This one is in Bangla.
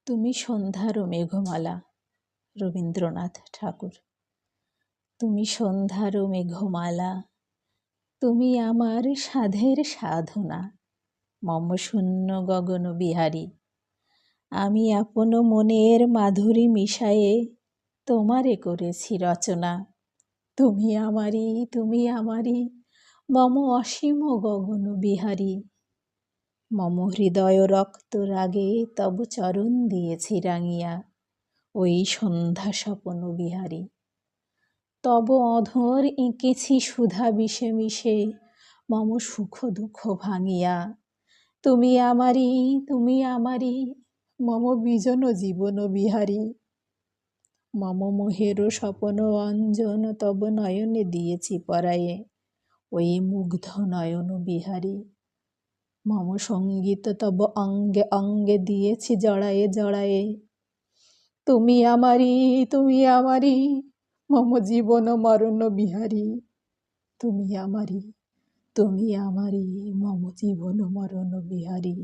তুমি সন্ধ্যার মেঘমালা। রবীন্দ্রনাথ ঠাকুর। তুমি সন্ধ্যার মেঘমালা, তুমি আমার সাধের সাধনা। মম শূন্য গগন বিহারী, আমি আপন মনের মাধুরী মিশায়ে তোমারে করেছি রচনা। তুমি আমারি, তুমি আমারি, মম অসীম গগন বিহারী। মম হৃদয় রক্ত রাগে তব চরণ দিয়েছি রাঙিয়া, ওই সন্ধ্যা স্বপন বিহারী। তব অধর এঁকেছি সুধা বিষে মিশে মম সুখ দুঃখ ভাঙিয়া। তুমি আমারি, তুমি আমারি, মম বিজন জীবন বিহারী। মম মোহের স্বপন অঞ্জন তব নয়নে দিয়েছি পরায়ে, ওই মুগ্ধ নয়ন বিহারী। মম সঙ্গীত তব অঙ্গে অঙ্গে দিয়েছি জড়ায়ে জড়ায়ে। তুমি আমারি, তুমি আমারি, মম জীবন মরণ বিহারী। তুমি আমারি, তুমি আমারি, মম জীবন মরণ বিহারী।